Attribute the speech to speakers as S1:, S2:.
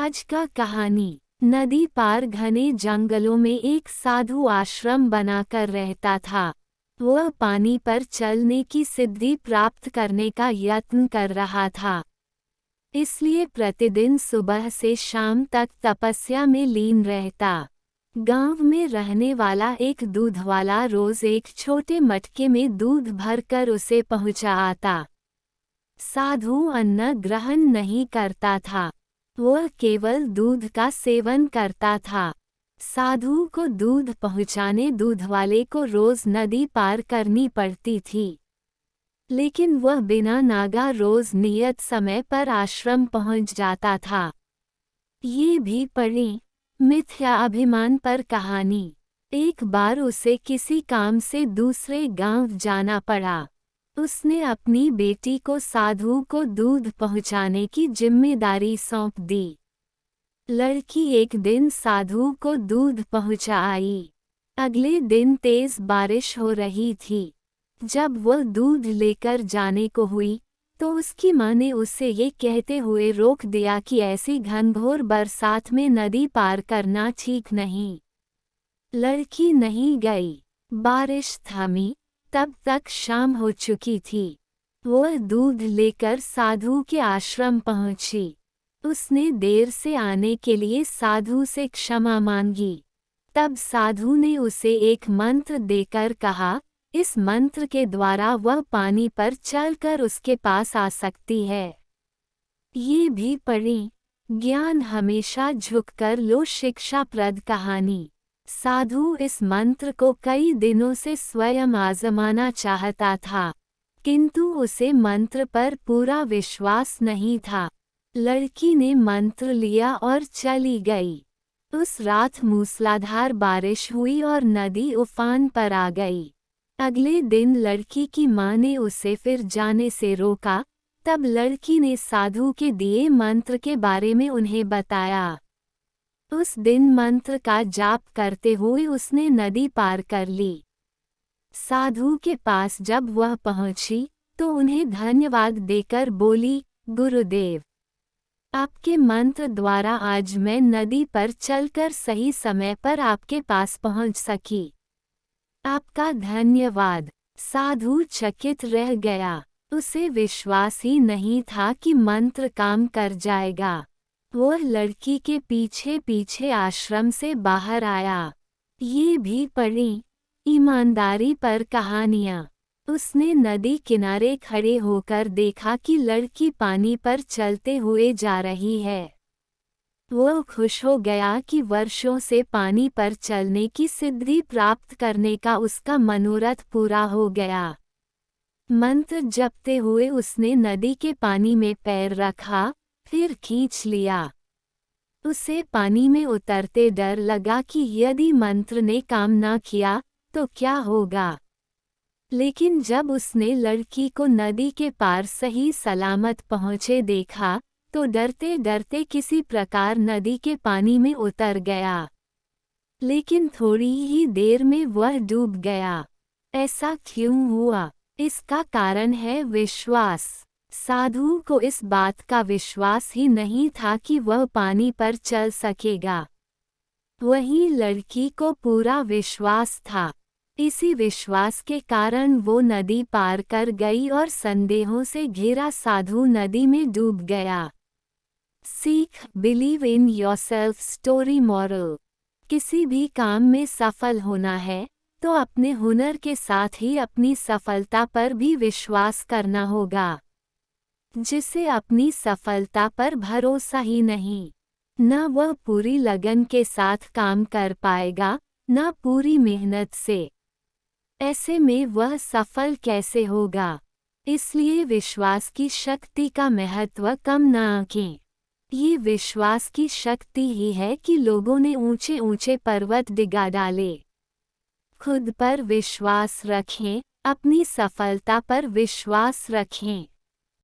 S1: आज का कहानी। नदी पार घने जंगलों में एक साधु आश्रम बनाकर रहता था। वह पानी पर चलने की सिद्धि प्राप्त करने का यत्न कर रहा था, इसलिए प्रतिदिन सुबह से शाम तक तपस्या में लीन रहता। गांव में रहने वाला एक दूधवाला रोज एक छोटे मटके में दूध भरकर उसे पहुंचा आता। साधु अन्न ग्रहण नहीं करता था, वह केवल दूध का सेवन करता था। साधु को दूध पहुंचाने दूधवाले को रोज नदी पार करनी पड़ती थी, लेकिन वह बिना नागा रोज नियत समय पर आश्रम पहुंच जाता था। ये भी पढ़ें। मिथ्या अभिमान पर कहानी। एक बार उसे किसी काम से दूसरे गांव जाना पड़ा। उसने अपनी बेटी को साधु को दूध पहुंचाने की जिम्मेदारी सौंप दी। लड़की एक दिन साधु को दूध पहुंचा आई। अगले दिन तेज बारिश हो रही थी। जब वह दूध लेकर जाने को हुई तो उसकी मां ने उसे ये कहते हुए रोक दिया कि ऐसी घनघोर बरसात में नदी पार करना ठीक नहीं। लड़की नहीं गई। बारिश थमी, तब तक शाम हो चुकी थी। वह दूध लेकर साधु के आश्रम पहुंची। उसने देर से आने के लिए साधु से क्षमा मांगी। तब साधु ने उसे एक मंत्र देकर कहा, इस मंत्र के द्वारा वह पानी पर चलकर उसके पास आ सकती है। ये भी पढ़ें। ज्ञान हमेशा झुककर लो शिक्षाप्रद कहानी। साधु इस मंत्र को कई दिनों से स्वयं आजमाना चाहता था, किंतु उसे मंत्र पर पूरा विश्वास नहीं था। लड़की ने मंत्र लिया और चली गई। उस रात मूसलाधार बारिश हुई और नदी उफान पर आ गई। अगले दिन लड़की की मां ने उसे फिर जाने से रोका। तब लड़की ने साधु के दिए मंत्र के बारे में उन्हें बताया। उस दिन मंत्र का जाप करते हुए उसने नदी पार कर ली। साधु के पास जब वह पहुंची तो उन्हें धन्यवाद देकर बोली, गुरुदेव, आपके मंत्र द्वारा आज मैं नदी पर चलकर सही समय पर आपके पास पहुंच सकी। आपका धन्यवाद। साधु चकित रह गया। उसे विश्वास ही नहीं था कि मंत्र काम कर जाएगा। वह लड़की के पीछे पीछे आश्रम से बाहर आया। ये भी पढ़ें। ईमानदारी पर कहानियाँ। उसने नदी किनारे खड़े होकर देखा कि लड़की पानी पर चलते हुए जा रही है। वह खुश हो गया कि वर्षों से पानी पर चलने की सिद्धि प्राप्त करने का उसका मनोरथ पूरा हो गया। मंत्र जपते हुए उसने नदी के पानी में पैर रखा, फिर खींच लिया। उसे पानी में उतरते डर लगा कि यदि मंत्र ने काम न किया तो क्या होगा। लेकिन जब उसने लड़की को नदी के पार सही सलामत पहुंचे देखा तो डरते डरते किसी प्रकार नदी के पानी में उतर गया। लेकिन थोड़ी ही देर में वह डूब गया। ऐसा क्यों हुआ? इसका कारण है विश्वास। साधु को इस बात का विश्वास ही नहीं था कि वह पानी पर चल सकेगा। वहीं लड़की को पूरा विश्वास था। इसी विश्वास के कारण वो नदी पार कर गई और संदेहों से घिरा साधु नदी में डूब गया। सीख, believe in yourself. Story moral. किसी भी काम में सफल होना है तो अपने हुनर के साथ ही अपनी सफलता पर भी विश्वास करना होगा। जिसे अपनी सफलता पर भरोसा ही नहीं, न वह पूरी लगन के साथ काम कर पाएगा, न पूरी मेहनत से। ऐसे में वह सफल कैसे होगा? इसलिए विश्वास की शक्ति का महत्व कम न आंकें। ये विश्वास की शक्ति ही है कि लोगों ने ऊंचे ऊंचे पर्वत डिगा डाले। खुद पर विश्वास रखें, अपनी सफलता पर विश्वास रखें।